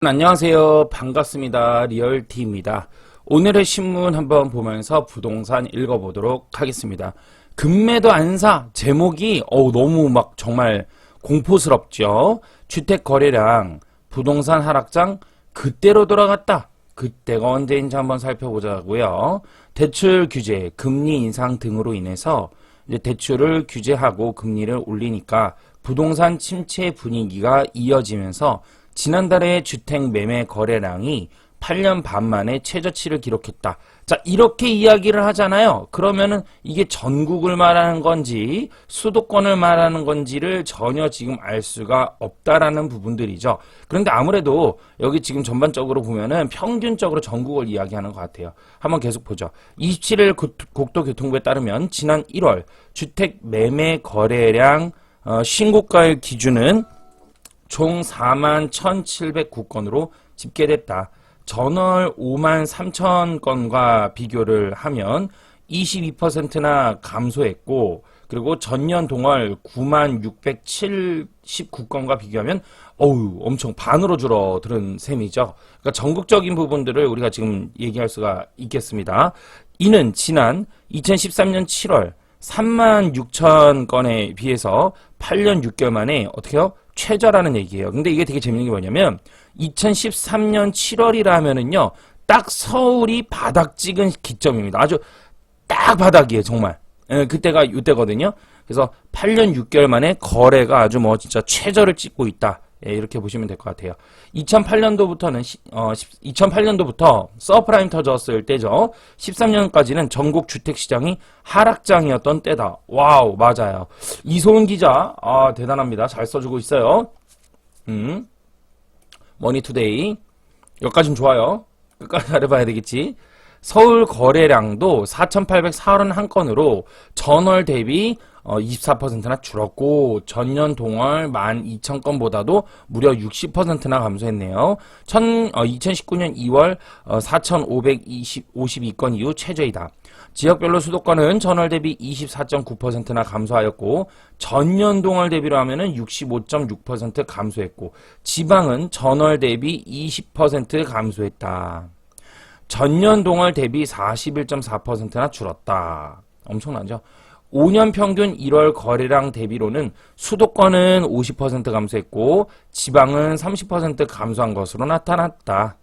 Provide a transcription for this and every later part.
안녕하세요. 반갑습니다. 리얼티입니다. 오늘의 신문 한번 보면서 부동산 읽어보도록 하겠습니다. 금매도 안 사. 제목이 너무 막 정말 공포스럽죠. 주택 거래량, 부동산 하락장 그때로 돌아갔다. 그때가 언제인지 한번 살펴보자고요. 대출 규제, 금리 인상 등으로 인해서 이제 대출을 규제하고 금리를 올리니까 부동산 침체 분위기가 이어지면서 지난달에 주택 매매 거래량이 8년 반 만에 최저치를 기록했다. 자, 이렇게 이야기를 하잖아요. 그러면은 이게 전국을 말하는 건지 수도권을 말하는 건지를 전혀 지금 알 수가 없다라는 부분들이죠. 그런데 아무래도 여기 지금 전반적으로 보면은 평균적으로 전국을 이야기하는 것 같아요. 한번 계속 보죠. 27일 국토교통부에 따르면 지난 1월 주택 매매 거래량 신고가의 기준은 총 41,709건으로 집계됐다. 전월 53,000건과 비교를 하면 22%나 감소했고, 그리고 전년 동월 96,679건과 비교하면 엄청 반으로 줄어든 셈이죠. 그러니까 전국적인 부분들을 우리가 지금 얘기할 수가 있겠습니다. 이는 지난 2013년 7월 36,000건에 비해서 8년 6개월 만에 어떻게요? 최저라는 얘기예요. 근데 이게 되게 재밌는 게 뭐냐면 2013년 7월이라면은요. 딱 서울이 바닥 찍은 기점입니다. 아주 딱 바닥이에요. 정말. 그때가 이때거든요. 그래서 8년 6개월 만에 거래가 아주 진짜 최저를 찍고 있다. 이렇게 보시면 될 것 같아요. 2008년도부터 서프라임 터졌을 때죠. 13년까지는 전국 주택시장이 하락장이었던 때다. 와우, 맞아요. 이소은 기자, 대단합니다. 잘 써주고 있어요. 머니투데이. 여기까지는 좋아요. 끝까지 잘해봐야 되겠지. 서울 거래량도 4,841건으로 전월 대비 24%나 줄었고, 전년 동월 12,000건보다도 무려 60%나 감소했네요. 2019년 2월 4,552건 이후 최저이다. 지역별로 수도권은 전월 대비 24.9%나 감소하였고, 전년 동월 대비로 하면은 65.6% 감소했고, 지방은 전월 대비 20% 감소했다. 전년 동월 대비 41.4%나 줄었다. 엄청나죠? 5년 평균 1월 거래량 대비로는 수도권은 50% 감소했고 지방은 30% 감소한 것으로 나타났다.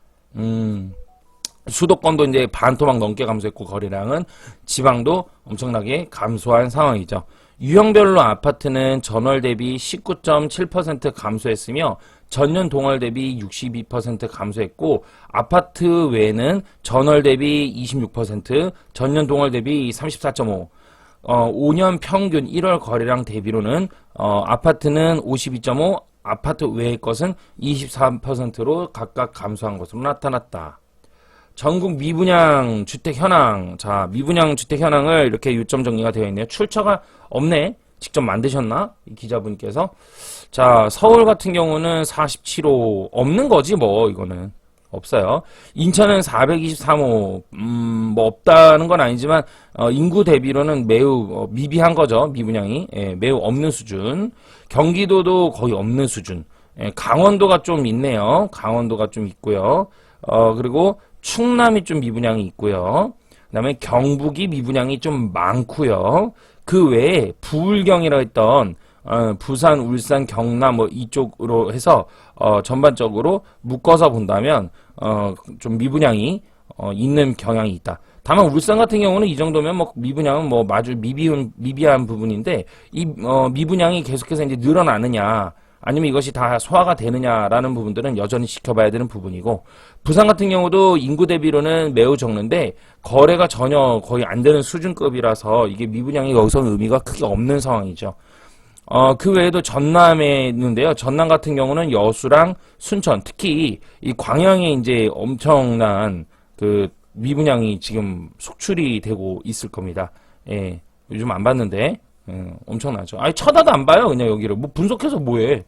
수도권도 이제 반토막 넘게 감소했고 거래량은 지방도 엄청나게 감소한 상황이죠. 유형별로 아파트는 전월 대비 19.7% 감소했으며 전년 동월 대비 62% 감소했고 아파트 외에는 전월 대비 26%, 전년 동월 대비 34.5%, 5년 평균 1월 거래량 대비로는 아파트는 52.5%, 아파트 외의 것은 24%로 각각 감소한 것으로 나타났다. 전국 미분양 주택 현황. 자, 미분양 주택 현황을 이렇게 요점 정리가 되어 있네요. 출처가 없네. 직접 만드셨나? 이 기자분께서. 자, 서울 같은 경우는 47호. 없는 거지, 이거는. 없어요. 인천은 423호. 없다는 건 아니지만, 인구 대비로는 매우 미비한 거죠. 미분양이. 매우 없는 수준. 경기도도 거의 없는 수준. 강원도가 좀 있네요. 강원도가 좀 있고요. 그리고 충남이 좀 미분양이 있고요. 그 다음에 경북이 미분양이 좀 많고요. 그 외에 부울경이라 했던 부산, 울산, 경남 이쪽으로 해서 전반적으로 묶어서 본다면 좀 미분양이 있는 경향이 있다. 다만 울산 같은 경우는 이 정도면 미분양은 아주 미비한 부분인데 이 미분양이 계속해서 이제 늘어나느냐 아니면 이것이 다 소화가 되느냐라는 부분들은 여전히 지켜봐야 되는 부분이고, 부산 같은 경우도 인구 대비로는 매우 적는데 거래가 전혀 거의 안 되는 수준급이라서 이게 미분양이 여기서 의미가 크게 없는 상황이죠. 그 외에도 전남에 있는데요. 전남 같은 경우는 여수랑 순천, 특히 이 광양에 이제 엄청난 그 미분양이 지금 속출이 되고 있을 겁니다. 예, 요즘 안 봤는데. 엄청나죠. 아니, 쳐다도 안 봐요, 그냥 여기를. 분석해서 뭐해.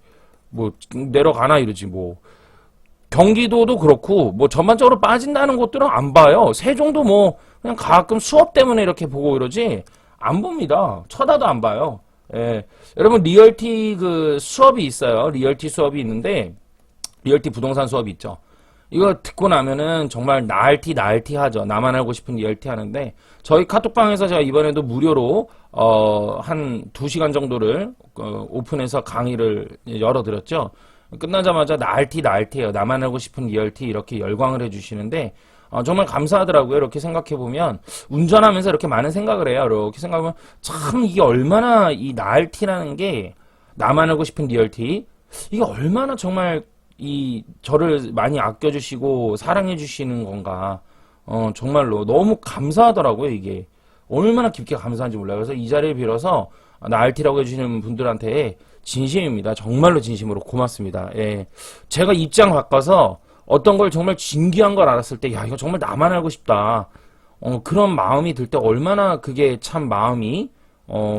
내려가나 이러지, 경기도도 그렇고, 전반적으로 빠진다는 곳들은 안 봐요. 세종도 그냥 가끔 수업 때문에 이렇게 보고 이러지, 안 봅니다. 쳐다도 안 봐요. 예. 여러분, 리얼티 수업이 있어요. 리얼티 수업이 있는데, 리얼티 부동산 수업이 있죠. 이거 듣고 나면은 정말 나알티 하죠. 나만 알고 싶은 리얼티 하는데 저희 카톡방에서 제가 이번에도 무료로 한 2시간 정도를 오픈해서 강의를 열어드렸죠. 끝나자마자 나알티예요. 나만 알고 싶은 리얼티 이렇게 열광을 해주시는데 정말 감사하더라고요. 이렇게 생각해보면 운전하면서 이렇게 많은 생각을 해요. 이렇게 생각하면 참 이게 얼마나 이 나알티라는 게 나만 알고 싶은 리얼티 이게 얼마나 정말 이 저를 많이 아껴주시고 사랑해주시는 건가 정말로 너무 감사하더라고요. 이게 얼마나 깊게 감사한지 몰라요. 그래서 이 자리를 빌어서 나알티라고 해주시는 분들한테 진심입니다. 정말로 진심으로 고맙습니다. 예. 제가 입장 바꿔서 어떤 걸 정말 진귀한 걸 알았을 때, 야, 이거 정말 나만 알고 싶다. 그런 마음이 들 때 얼마나 그게 참 마음이,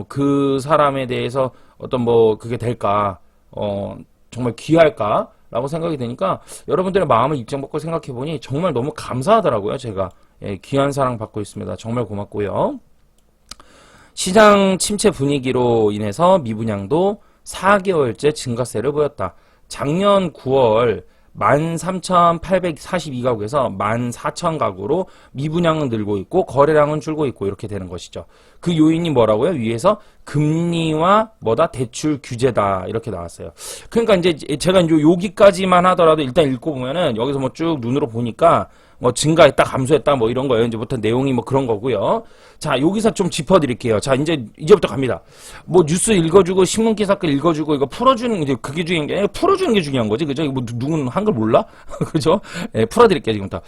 그 사람에 대해서 어떤 뭐, 그게 될까, 정말 귀할까? 라고 생각이 되니까, 여러분들의 마음을 입장 바꿔 생각해보니 정말 너무 감사하더라고요, 제가. 예, 귀한 사랑 받고 있습니다. 정말 고맙고요. 시장 침체 분위기로 인해서 미분양도 4개월째 증가세를 보였다. 작년 9월 13,842가구에서 14,000가구로 미분양은 늘고 있고 거래량은 줄고 있고 이렇게 되는 것이죠. 그 요인이 뭐라고요? 위에서 금리와 대출 규제다 이렇게 나왔어요. 그러니까 이제 제가 이제 여기까지만 하더라도 일단 읽고 보면은 여기서 뭐 쭉 눈으로 보니까 뭐 증가했다 감소했다 뭐 이런 거예요. 이제부터 내용이 뭐 그런 거고요. 자, 여기서 좀 짚어드릴게요. 자, 이제부터 갑니다. 뭐 뉴스 읽어주고 신문 기사 글 읽어주고 이거 풀어주는 게 그게 중요한 게 아니라 풀어주는 게 중요한 거지, 그죠? 뭐 누군 한글 몰라, 그죠? 예, 풀어드릴게요 지금부터.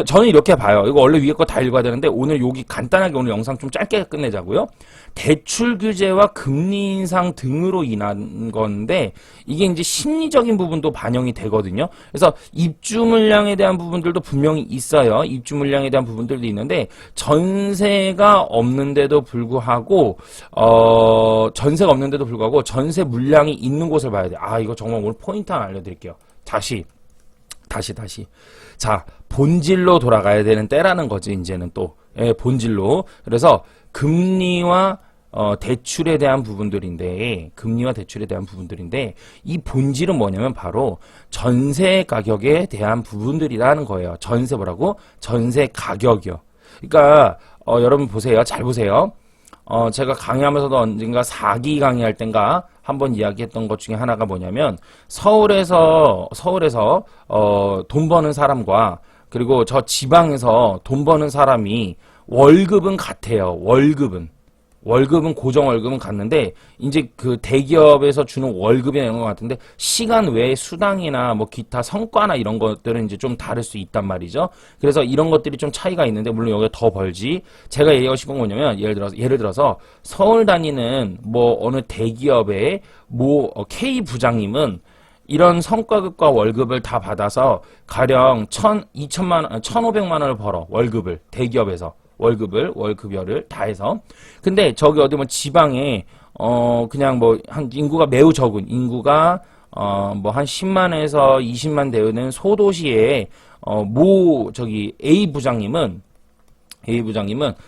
저는 이렇게 봐요. 이거 원래 위에 거 다 읽어야 되는데 오늘 여기 간단하게 오늘 영상 좀 짧게 끝내자고요. 대출 규제와 금리 인상 등으로 인한 건데 이게 이제 심리적인 부분도 반영이 되거든요. 그래서 입주 물량에 대한 부분들도 분명히 있어요. 입주 물량에 대한 부분들도 있는데 전세가 없는데도 불구하고 전세 물량이 있는 곳을 봐야 돼. 아, 이거 정말 오늘 포인트 하나 알려드릴게요. 다시. 자, 본질로 돌아가야 되는 때라는 거지, 이제는 또. 예, 본질로. 그래서 금리와 대출에 대한 부분들인데, 이 본질은 뭐냐면 바로 전세 가격에 대한 부분들이라는 거예요. 전세 가격이요. 그러니까, 여러분 보세요. 잘 보세요. 제가 강의하면서도 언젠가 4기 강의할 땐가 한번 이야기했던 것 중에 하나가 뭐냐면, 서울에서, 돈 버는 사람과, 그리고 저 지방에서 돈 버는 사람이 월급은 같아요. 월급은 고정 월급은 같는데 이제 그 대기업에서 주는 월급이나 이런 것 같은데 시간 외에 수당이나 뭐 기타 성과나 이런 것들은 이제 좀 다를 수 있단 말이죠. 그래서 이런 것들이 좀 차이가 있는데 물론 여기가 더 벌지. 제가 얘기하고 싶은 건 뭐냐면 예를 들어서 서울 다니는 뭐 어느 대기업의 뭐 K 부장님은 이런 성과급과 월급을 다 받아서 가령 1,500만 원을 벌어. 월급을 대기업에서 월급여를 다 해서. 근데 저기 어디 뭐 지방에 그냥 뭐 한 인구가 매우 적은 인구가 뭐 한 10만에서 20만 되는 소도시에 저기 A 부장님은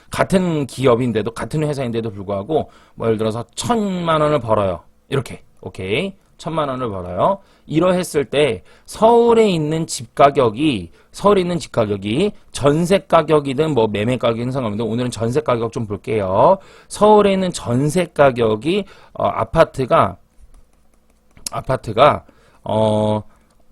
같은 기업인데도 같은 회사인데도 불구하고 뭐 예를 들어서 1,000만 원을 벌어요. 이렇게. 오케이. 1,000만 원을 벌어요. 이러했을 때 서울에 있는 집 가격이 전세 가격이든 뭐 매매 가격이든 상관없는데 오늘은 전세 가격 좀 볼게요. 서울에 있는 전세 가격이 아파트가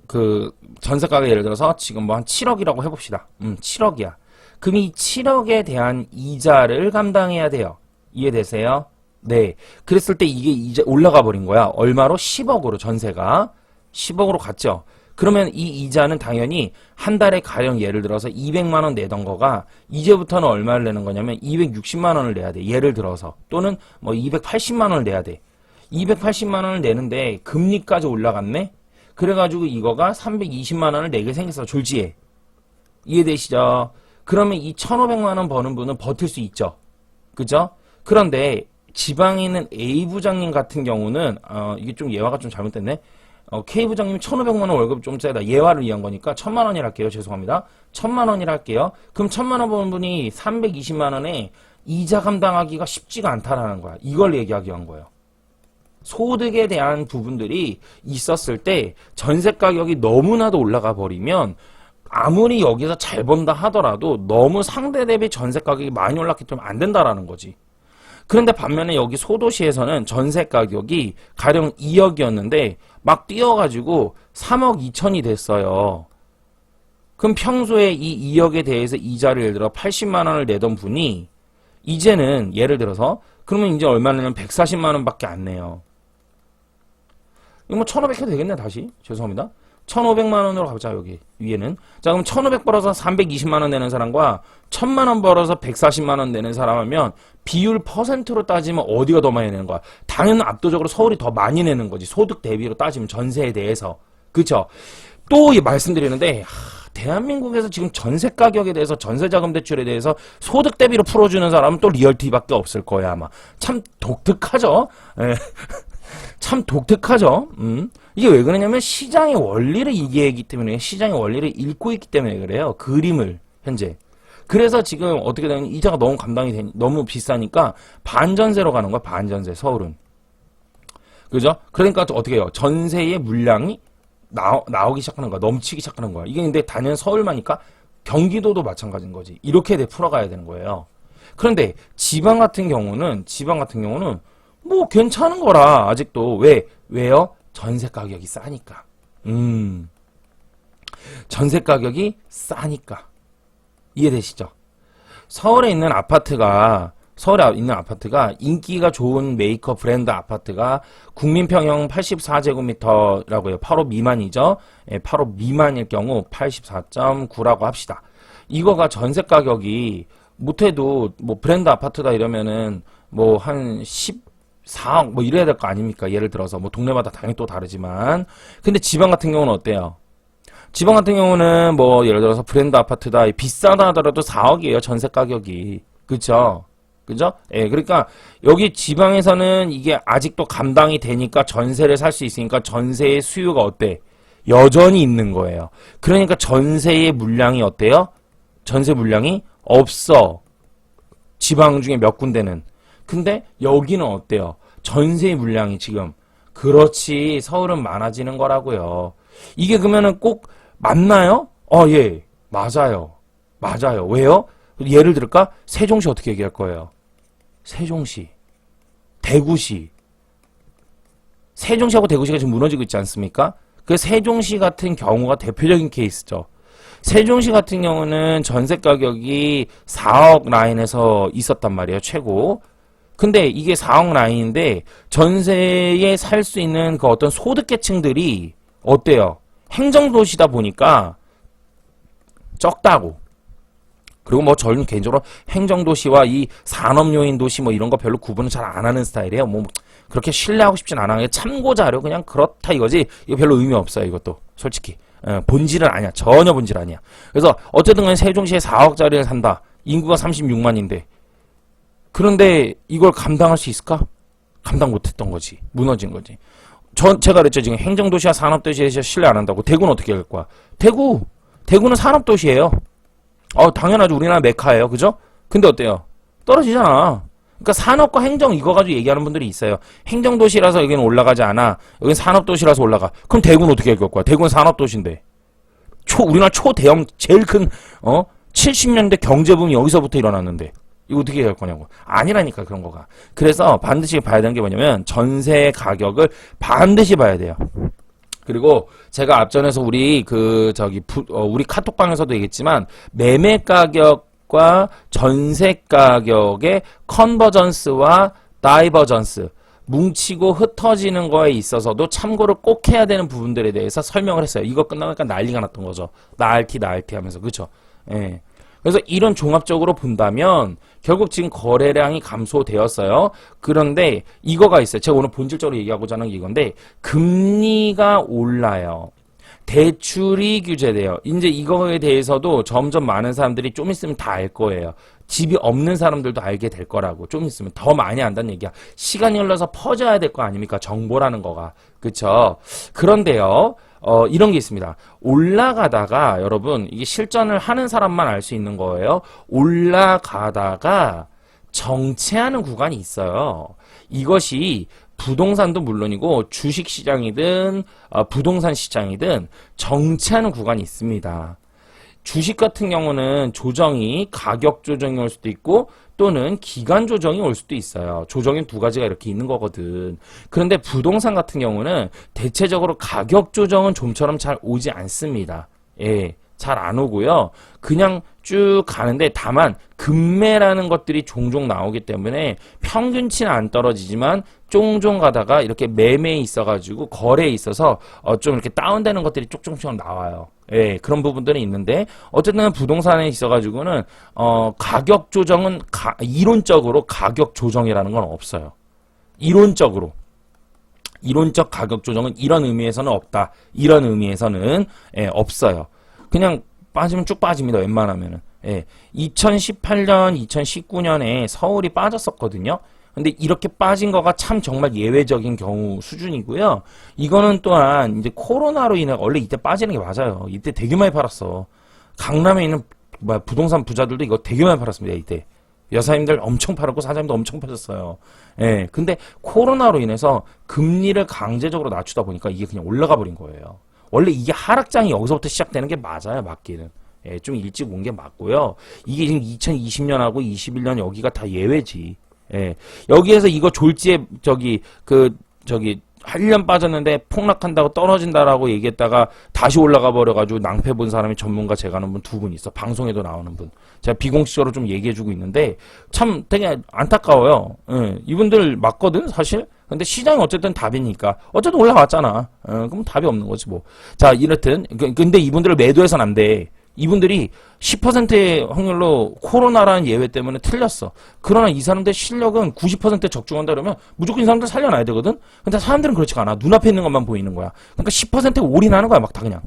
그 전세 가격 예를 들어서 지금 뭐 한 7억이라고 해봅시다. 7억이야. 그럼 이 7억에 대한 이자를 감당해야 돼요. 이해되세요? 네. 그랬을 때 이게 이제 올라가 버린 거야. 얼마로? 10억으로 전세가. 10억으로 갔죠. 그러면 이 이자는 당연히 한 달에 가령 예를 들어서 200만 원 내던 거가 이제부터는 얼마를 내는 거냐면 260만 원을 내야 돼. 예를 들어서. 또는 뭐 280만 원을 내야 돼. 280만 원을 내는데 금리까지 올라갔네? 그래가지고 이거가 320만 원을 내게 생겼어. 졸지에. 이해되시죠? 그러면 이 1,500만 원 버는 분은 버틸 수 있죠. 그죠? 그런데 지방에 있는 A 부장님 같은 경우는 이게 좀 예화가 좀 잘못됐네. K 부장님이 1,500만 원 월급 좀 세다. 예화를 위한 거니까 1,000만 원이라 할게요. 죄송합니다. 1,000만 원이라 할게요. 그럼 1,000만 원 버는 분이 320만 원에 이자 감당하기가 쉽지가 않다라는 거야. 이걸 얘기하기 위한 거예요. 소득에 대한 부분들이 있었을 때 전세 가격이 너무나도 올라가 버리면 아무리 여기서 잘 번다 하더라도 너무 상대 대비 전세 가격이 많이 올랐기 때문에 안 된다라는 거지. 그런데 반면에 여기 소도시에서는 전세 가격이 가령 2억이었는데 막 뛰어가지고 3억 2천이 됐어요. 그럼 평소에 이 2억에 대해서 이자를 예를 들어 80만 원을 내던 분이 이제는 예를 들어서 그러면 이제 얼마냐면 140만 원밖에 안 내요. 이거 뭐 1,500 해도 되겠네 다시. 죄송합니다. 1,500만 원으로 가보자 여기 위에는. 자 그럼 1,500 벌어서 320만 원 내는 사람과 1,000만 원 벌어서 140만 원 내는 사람 하면 비율 퍼센트로 따지면 어디가 더 많이 내는 거야? 당연히 압도적으로 서울이 더 많이 내는 거지. 소득 대비로 따지면 전세에 대해서. 그쵸? 또 말씀드리는데 대한민국에서 지금 전세 가격에 대해서 전세자금 대출에 대해서 소득 대비로 풀어주는 사람은 또 리얼티밖에 없을 거야 아마. 참 독특하죠? 예. 참 독특하죠? 이게 왜 그러냐면 시장의 원리를 이해하기 때문에 시장의 원리를 읽고 있기 때문에 그래요. 그림을 현재. 그래서 지금 어떻게 되냐면 이자가 너무 너무 비싸니까 반전세로 가는 거야. 반전세 서울은. 그죠? 그러니까 어떻게 해요? 전세의 물량이 나오기 시작하는 거야. 넘치기 시작하는 거야. 이게 근데 단연 서울만이니까 경기도도 마찬가지인 거지. 이렇게 풀어가야 되는 거예요. 그런데 지방 같은 경우는 뭐 괜찮은 거라 아직도. 왜요? 전세 가격이 싸니까. 전세 가격이 싸니까. 이해되시죠? 서울에 있는 아파트가 인기가 좋은 메이커 브랜드 아파트가 국민평형 84제곱미터라고요. 8호 미만이죠. 8호 미만일 경우 84.9라고 합시다. 이거가 전세 가격이 못해도 뭐 브랜드 아파트다 이러면은 뭐 한 14억 뭐 이래야 될 거 아닙니까? 예를 들어서 뭐 동네마다 당연히 또 다르지만. 근데 지방 같은 경우는 어때요? 지방 같은 경우는 뭐 예를 들어서 브랜드 아파트다 비싸다 하더라도 4억이에요. 전세 가격이. 그쵸? 그죠? 예, 그러니까 여기 지방에서는 이게 아직도 감당이 되니까 전세를 살 수 있으니까 전세의 수요가 어때? 여전히 있는 거예요. 그러니까 전세의 물량이 어때요? 전세 물량이 없어. 지방 중에 몇 군데는. 근데 여기는 어때요? 전세의 물량이 지금. 그렇지. 서울은 많아지는 거라고요. 이게 그러면은 꼭 맞나요? 예. 맞아요. 맞아요. 왜요? 예를 들을까? 세종시 어떻게 얘기할 거예요? 세종시, 대구시. 세종시하고 대구시가 지금 무너지고 있지 않습니까? 그 세종시 같은 경우가 대표적인 케이스죠. 세종시 같은 경우는 전세 가격이 4억 라인에서 있었단 말이에요. 최고. 근데 이게 4억 라인인데 전세에 살 수 있는 그 어떤 소득계층들이 어때요? 행정도시다 보니까 적다고. 그리고 뭐 저는 개인적으로 행정도시와 이 산업요인 도시 뭐 이런 거 별로 구분을 잘 안 하는 스타일이에요. 뭐 그렇게 신뢰하고 싶진 않아요. 참고자료 그냥 그렇다 이거지. 이거 별로 의미 없어요. 이것도 솔직히. 본질은 아니야. 전혀 본질 아니야. 그래서 어쨌든 간에 세종시에 4억짜리를 산다. 인구가 36만인데. 그런데 이걸 감당할 수 있을까? 감당 못했던 거지. 무너진 거지. 제가 그랬죠. 지금 행정도시와 산업도시에서 신뢰 안 한다고. 대구는 어떻게 할 거야? 대구는 산업도시예요. 당연하죠. 우리나라 메카예요. 그죠? 근데 어때요? 떨어지잖아. 그러니까 산업과 행정 이거 가지고 얘기하는 분들이 있어요. 행정도시라서 여기는 올라가지 않아. 여기는 산업도시라서 올라가. 그럼 대구는 어떻게 할 거야? 대구는 산업도시인데. 우리나라 초대형 제일 큰 70년대 경제붐이 여기서부터 일어났는데 이거 어떻게 할 거냐고. 아니라니까 그런 거가. 그래서 반드시 봐야 되는 게 뭐냐면 전세 가격을 반드시 봐야 돼요. 그리고 제가 앞전에서 우리 우리 카톡방에서도 얘기했지만 매매 가격과 전세 가격의 컨버전스와 다이버전스 뭉치고 흩어지는 거에 있어서도 참고를 꼭 해야 되는 부분들에 대해서 설명을 했어요. 이거 끝나니까 난리가 났던 거죠. 나알티 하면서. 그쵸? 예. 그래서 이런 종합적으로 본다면 결국 지금 거래량이 감소되었어요. 그런데 이거가 있어요. 제가 오늘 본질적으로 얘기하고자 하는 게 이건데 금리가 올라요. 대출이 규제돼요. 이제 이거에 대해서도 점점 많은 사람들이 좀 있으면 다 알 거예요. 집이 없는 사람들도 알게 될 거라고. 좀 있으면 더 많이 안다는 얘기야. 시간이 흘러서 퍼져야 될 거 아닙니까? 정보라는 거가. 그쵸? 그런데요. 이런 게 있습니다. 올라가다가 여러분 이게 실전을 하는 사람만 알 수 있는 거예요. 올라가다가 정체하는 구간이 있어요. 이것이 부동산도 물론이고 주식시장이든 부동산 시장이든 정체하는 구간이 있습니다. 주식 같은 경우는 조정이 가격 조정이 올 수도 있고 또는 기간 조정이 올 수도 있어요. 조정인 두 가지가 이렇게 있는 거거든. 그런데 부동산 같은 경우는 대체적으로 가격 조정은 좀처럼 잘 오지 않습니다. 예, 잘 안 오고요. 그냥 쭉 가는데 다만 급매라는 것들이 종종 나오기 때문에 평균치는 안 떨어지지만 종종 가다가 이렇게 매매에 있어가지고 거래에 있어서 좀 이렇게 다운되는 것들이 쪽쪽쪽 나와요. 예, 그런 부분들이 있는데 어쨌든 부동산에 있어가지고는 가격 조정은 이론적으로 가격 조정이라는 건 없어요. 이론적 가격 조정은 이런 의미에서는 없다. 이런 의미에서는 없어요. 그냥 빠지면 쭉 빠집니다. 웬만하면은. 예. 2018년, 2019년에 서울이 빠졌었거든요. 근데 이렇게 빠진 거가 참 정말 예외적인 경우 수준이고요. 이거는 또한 이제 코로나로 인해 원래 이때 빠지는 게 맞아요. 이때 되게 많이 팔았어. 강남에 있는 부동산 부자들도 이거 되게 많이 팔았습니다. 이때. 여사님들 엄청 팔았고 사장님도 엄청 팔았어요. 예. 근데 코로나로 인해서 금리를 강제적으로 낮추다 보니까 이게 그냥 올라가 버린 거예요. 원래 이게 하락장이 여기서부터 시작되는 게 맞아요. 맞기는. 예, 좀 일찍 온 게 맞고요. 이게 지금 2020년하고 21년 여기가 다 예외지. 예. 여기에서 이거 졸지에 1년 빠졌는데 폭락한다고 떨어진다라고 얘기했다가 다시 올라가 버려가지고 낭패 본 사람이 전문가 제가 아는 분 두 분 있어. 방송에도 나오는 분. 제가 비공식적으로 좀 얘기해주고 있는데 참 되게 안타까워요. 예. 이분들 맞거든 사실. 근데 시장이 어쨌든 답이니까 어쨌든 올라왔잖아. 그럼 답이 없는 거지 뭐. 자 이렇든 근데 이분들을 매도해서는 안 돼. 이분들이 10%의 확률로 코로나라는 예외 때문에 틀렸어. 그러나 이 사람들 실력은 90% 적중한다 그러면 무조건 이 사람들 살려놔야 되거든? 근데 사람들은 그렇지가 않아. 눈앞에 있는 것만 보이는 거야. 그러니까 10%에 올인하는 거야, 막 다 그냥.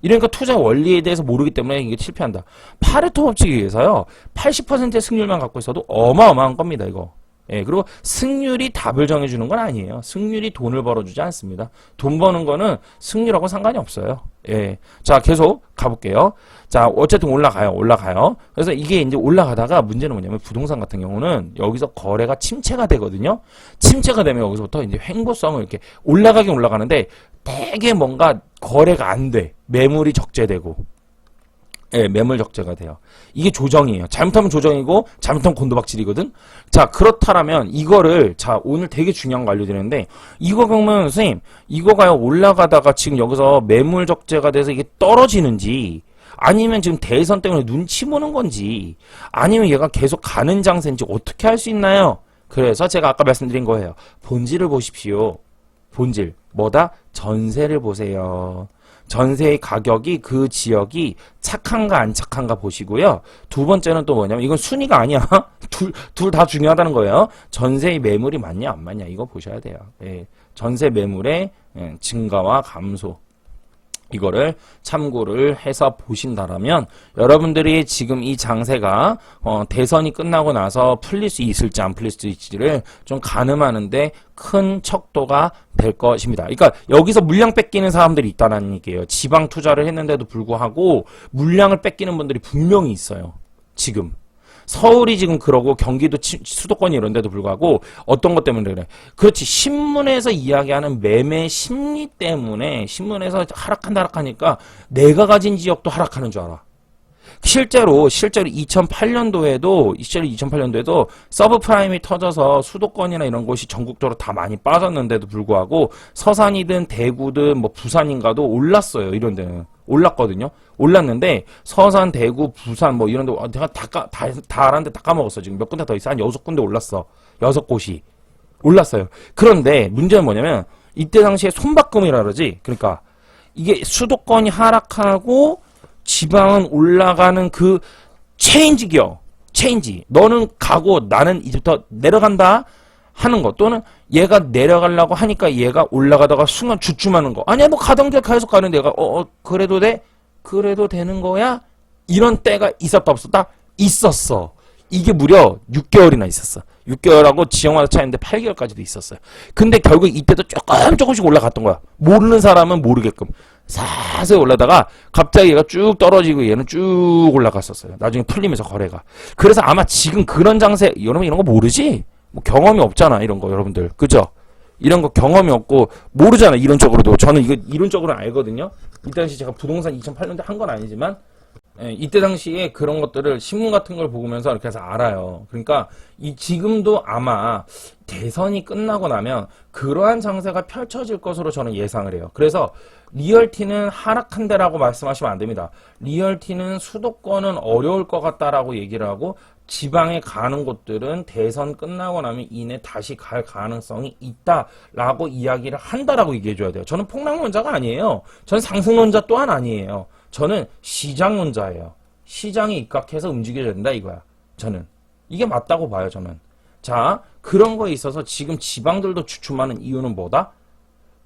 이러니까 투자 원리에 대해서 모르기 때문에 이게 실패한다. 파레토 법칙에 의해서요, 80%의 승률만 갖고 있어도 어마어마한 겁니다, 이거. 예, 그리고 승률이 답을 정해주는 건 아니에요. 승률이 돈을 벌어주지 않습니다. 돈 버는 거는 승률하고 상관이 없어요. 예. 자, 계속 가볼게요. 자, 어쨌든 올라가요. 그래서 이게 이제 올라가다가 문제는 뭐냐면 부동산 같은 경우는 여기서 거래가 침체가 되거든요. 침체가 되면 여기서부터 이제 횡보성을 이렇게 올라가긴 올라가는데 되게 뭔가 거래가 안 돼. 매물이 적재되고. 예, 매물 적재가 돼요. 이게 조정이에요. 잘못하면 조정이고 잘못하면 곤도박질이거든. 자, 그렇다라면 이거를 자, 오늘 되게 중요한 거 알려드리는데 이거 보면 선생님 이거가요 올라가다가 지금 여기서 매물 적재가 돼서 이게 떨어지는지 아니면 지금 대선 때문에 눈치 보는 건지 아니면 얘가 계속 가는 장세인지 어떻게 할 수 있나요? 그래서 제가 아까 말씀드린 거예요. 본질을 보십시오. 본질. 뭐다? 전세를 보세요. 전세의 가격이 그 지역이 착한가 안 착한가 보시고요. 두 번째는 또 뭐냐면 이건 순위가 아니야. 둘 다 중요하다는 거예요. 전세의 매물이 맞냐 안 맞냐 이거 보셔야 돼요. 예. 전세 매물의 증가와 감소. 이거를 참고를 해서 보신다라면 여러분들이 지금 이 장세가 대선이 끝나고 나서 풀릴 수 있을지 안 풀릴 수 있을지를 좀 가늠하는데 큰 척도가 될 것입니다. 그러니까 여기서 물량 뺏기는 사람들이 있다는 얘기예요. 지방 투자를 했는데도 불구하고 물량을 뺏기는 분들이 분명히 있어요. 지금. 서울이 지금 그러고 경기도 수도권이 이런 데도 불구하고 어떤 것 때문에 그래. 그렇지. 신문에서 이야기하는 매매 심리 때문에 신문에서 하락하니까 내가 가진 지역도 하락하는 줄 알아. 실제로 2008년도에도 서브프라임이 터져서 수도권이나 이런 곳이 전국적으로 다 많이 빠졌는데도 불구하고 서산이든 대구든 뭐 부산인가도 올랐어요. 이런 데는. 올랐거든요. 올랐는데 서산, 대구, 부산 뭐 이런 데 내가 다 알았는데 다 까먹었어. 지금 몇 군데 더 있어. 한 6군데 올랐어. 6곳이. 올랐어요. 그런데 문제는 뭐냐면 이때 당시에 손바꿈이라 그러지. 그러니까 이게 수도권이 하락하고 지방은 올라가는 그 체인지기요. 체인지. 너는 가고 나는 이제부터 내려간다 하는 거. 또는 얘가 내려가려고 하니까 얘가 올라가다가 순간 주춤하는 거. 아니야 뭐 가던 길 계속 가는데 얘가 그래도 돼? 그래도 되는 거야? 이런 때가 있었다 없었다? 있었어. 이게 무려 6개월이나 있었어. 6개월하고 지역마다 차이인데 8개월까지도 있었어요. 근데 결국 이때도 조금씩 올라갔던 거야. 모르는 사람은 모르게끔. 사서히 올라다가 갑자기 얘가 쭉 떨어지고 얘는 쭉 올라갔었어요. 나중에 풀리면서 거래가. 그래서 아마 지금 그런 장세, 여러분 이런 거 모르지? 뭐 경험이 없잖아 이런 거 여러분들. 그죠? 이런 거 경험이 없고 모르잖아 이론적으로도. 저는 이거 이론적으로는 알거든요. 이때 당시 제가 부동산 2008년도에 한 건 아니지만 이때 당시에 그런 것들을 신문 같은 걸 보면서 이렇게 해서 알아요. 그러니까 지금도 아마 대선이 끝나고 나면 그러한 장세가 펼쳐질 것으로 저는 예상을 해요. 그래서 리얼티는 하락한다라고 말씀하시면 안 됩니다. 리얼티는 수도권은 어려울 것 같다라고 얘기를 하고 지방에 가는 곳들은 대선 끝나고 나면 이내 다시 갈 가능성이 있다라고 이야기를 한다라고 얘기해줘야 돼요. 저는 폭락론자가 아니에요. 저는 상승론자 또한 아니에요. 저는 시장론자예요. 시장이 입각해서 움직여야 된다 이거야. 저는 이게 맞다고 봐요. 저는. 자, 그런 거에 있어서 지금 지방들도 주춤하는 이유는 뭐다?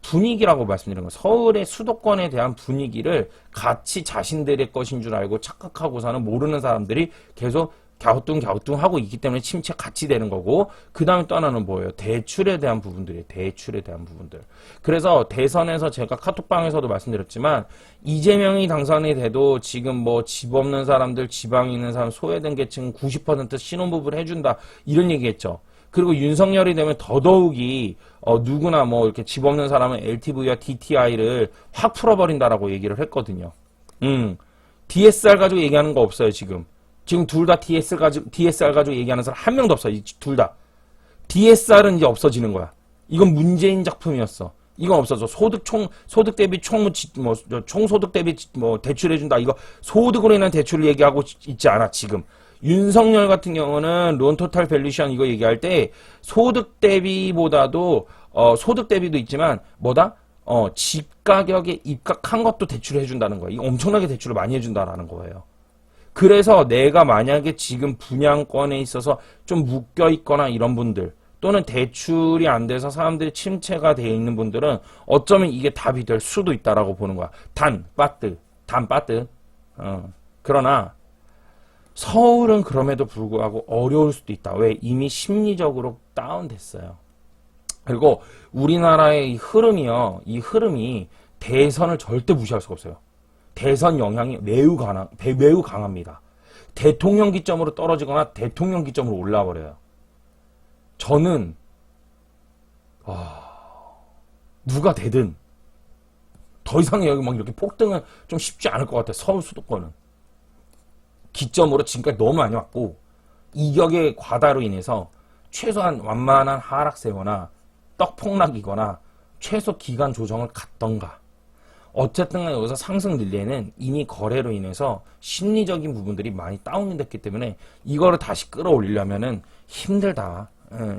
분위기라고 말씀드리는 거예요. 서울의 수도권에 대한 분위기를 같이 자신들의 것인 줄 알고 착각하고서는 모르는 사람들이 계속 갸우뚱하고 있기 때문에 침체 같이 되는 거고, 그 다음에 또 하나는 뭐예요? 대출에 대한 부분들이에요. 대출에 대한 부분들. 그래서 대선에서 제가 카톡방에서도 말씀드렸지만 이재명이 당선이 돼도 지금 뭐 집 없는 사람들, 지방에 있는 사람, 소외된 계층 90% 신혼부부를 해준다 이런 얘기했죠. 그리고 윤석열이 되면 더더욱이 누구나 뭐 이렇게 집 없는 사람은 LTV와 DTI를 확 풀어버린다라고 얘기를 했거든요. DSR 가지고 얘기하는 거 없어요 지금. 지금 둘 다 DSR 가지고 얘기하는 사람 한 명도 없어. 둘 다. DSR은 이제 없어지는 거야. 이건 문재인 작품이었어. 이건 없어져. 소득 대비 총소득 대비 대출해준다. 이거 소득으로 인한 대출을 얘기하고 있지 않아, 지금. 윤석열 같은 경우는 론 토탈 밸류션 이거 얘기할 때 소득 대비보다도, 소득 대비도 있지만, 집 가격에 입각한 것도 대출을 해준다는 거야. 이거 엄청나게 대출을 많이 해준다라는 거예요. 그래서 내가 만약에 지금 분양권에 있어서 좀 묶여 있거나 이런 분들, 또는 대출이 안 돼서 사람들이 침체가 돼 있는 분들은 어쩌면 이게 답이 될 수도 있다라고 보는 거야. 단 빠뜨. 그러나 서울은 그럼에도 불구하고 어려울 수도 있다. 왜? 이미 심리적으로 다운됐어요. 그리고 우리나라의 이 흐름이 대선을 절대 무시할 수가 없어요. 대선 영향이 매우 강합니다. 대통령 기점으로 떨어지거나 대통령 기점으로 올라버려요. 저는 누가 되든 더 이상 여기 막 이렇게 폭등은 좀 쉽지 않을 것 같아요. 서울 수도권은 기점으로 지금까지 너무 많이 왔고, 이격의 과다로 인해서 최소한 완만한 하락세거나 떡폭락이거나 최소 기간 조정을 갖던가, 어쨌든 여기서 상승 릴레이는 이미 거래로 인해서 심리적인 부분들이 많이 다운이 됐기 때문에 이거를 다시 끌어올리려면은 힘들다.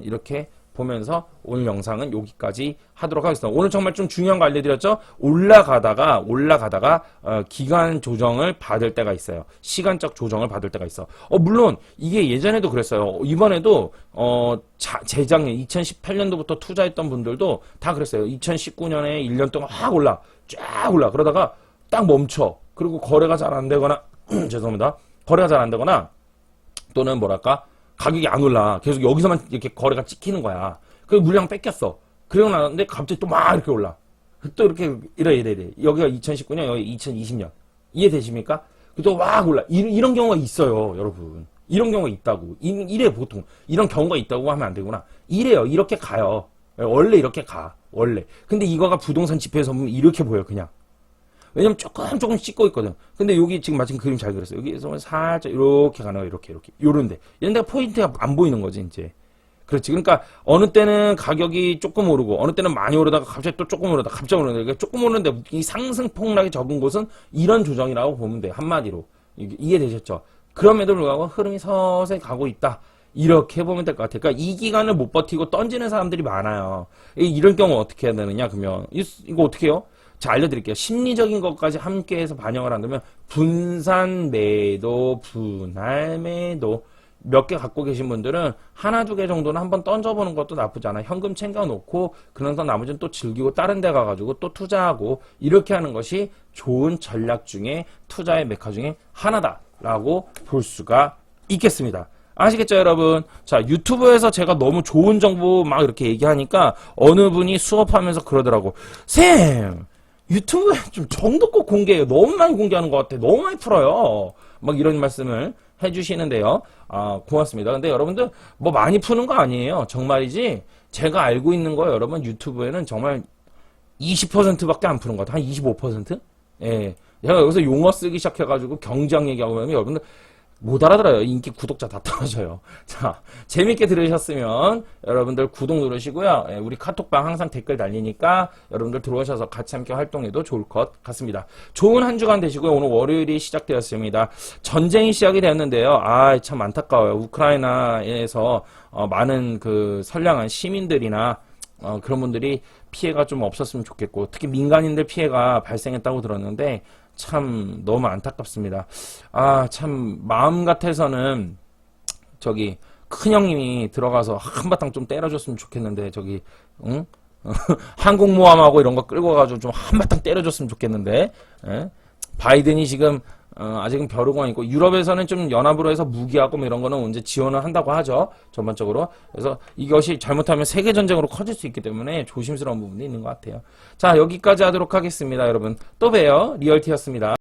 이렇게 보면서 오늘 영상은 여기까지 하도록 하겠습니다. 오늘 정말 좀 중요한 거 알려드렸죠? 올라가다가 기간 조정을 받을 때가 있어요. 시간적 조정을 받을 때가 있어. 물론 이게 예전에도 그랬어요. 이번에도 재작년 2018년도부터 투자했던 분들도 다 그랬어요. 2019년에 1년 동안 쫙 올라 그러다가 딱 멈춰. 그리고 거래가 잘 안 되거나 죄송합니다. 거래가 잘 안 되거나, 또는 가격이 안 올라. 계속 여기서만 이렇게 거래가 찍히는 거야. 그리고 물량 뺏겼어. 그러고 나는데 갑자기 또 막 이렇게 올라. 또 이렇게 이래. 여기가 2019년, 여기 2020년. 이해되십니까? 또 막 올라. 이런 경우가 있어요, 여러분. 이런 경우가 있다고. 이래 보통. 이런 경우가 있다고 하면 안 되구나. 이래요. 이렇게 가요. 원래 이렇게 가. 원래. 근데 이거가 부동산 지표에서 보면 이렇게 보여, 그냥. 왜냐면 조금 씻고 있거든. 근데 여기 지금 마침 그림 잘 그렸어요. 여기서 살짝 이렇게 가는 거야. 이렇게. 요런데. 이런 데가 포인트가 안 보이는 거지, 이제. 그렇지. 그러니까 어느 때는 가격이 조금 오르고, 어느 때는 많이 오르다가 갑자기 또 조금 오르다가 갑자기 오르는데, 그러니까 조금 오르는데 이 상승 폭락이 적은 곳은 이런 조정이라고 보면 돼. 한마디로. 이해되셨죠? 그럼에도 불구하고 흐름이 서서히 가고 있다. 이렇게 보면 될 것 같아요. 그러니까 이 기간을 못 버티고 던지는 사람들이 많아요. 이런 경우 어떻게 해야 되느냐, 그러면. 이거 어떻게 해요? 자, 알려드릴게요. 심리적인 것까지 함께해서 반영을 한다면 분산 매도, 분할 매도 몇 개 갖고 계신 분들은 하나, 두 개 정도는 한번 던져보는 것도 나쁘지 않아. 현금 챙겨놓고 그러면서 나머지는 또 즐기고 다른 데 가가지고 또 투자하고 이렇게 하는 것이 좋은 전략 중에 투자의 메카 중에 하나다라고 볼 수가 있겠습니다. 아시겠죠, 여러분? 자, 유튜브에서 제가 너무 좋은 정보 막 이렇게 얘기하니까 어느 분이 수업하면서 그러더라고. 쌤! 유튜브에 좀 정도껏 공개해요. 너무 많이 공개하는 것 같아. 너무 많이 풀어요. 막 이런 말씀을 해주시는데요. 고맙습니다. 근데 여러분들 뭐 많이 푸는 거 아니에요. 정말이지 제가 알고 있는 거 여러분 유튜브에는 정말 20%밖에 안 푸는 것 같아요. 한 25%? 예. 제가 여기서 용어 쓰기 시작해가지고 경제학 얘기하고 그러면 여러분들 못 알아들어요. 인기 구독자 다 떨어져요. 자, 재밌게 들으셨으면 여러분들 구독 누르시고요. 예, 우리 카톡방 항상 댓글 달리니까 여러분들 들어오셔서 같이 함께 활동해도 좋을 것 같습니다. 좋은 한 주간 되시고요. 오늘 월요일이 시작되었습니다. 전쟁이 시작이 되었는데요. 참 안타까워요. 우크라이나에서 많은 그 선량한 시민들이나 그런 분들이 피해가 좀 없었으면 좋겠고, 특히 민간인들 피해가 발생했다고 들었는데 참 너무 안타깝습니다. 참 마음 같아서는 저기 큰형님이 들어가서 한바탕 좀 때려줬으면 좋겠는데, 저기 응? 항공모함하고 이런 거 끌고 가지고 좀 한바탕 때려줬으면 좋겠는데, 예? 바이든이 지금 아직은 벼르고 있고, 유럽에서는 좀 연합으로 해서 무기하고 뭐 이런 거는 언제 지원을 한다고 하죠, 전반적으로. 그래서 이것이 잘못하면 세계전쟁으로 커질 수 있기 때문에 조심스러운 부분이 있는 것 같아요. 자, 여기까지 하도록 하겠습니다. 여러분 또 봬요. 리얼티였습니다.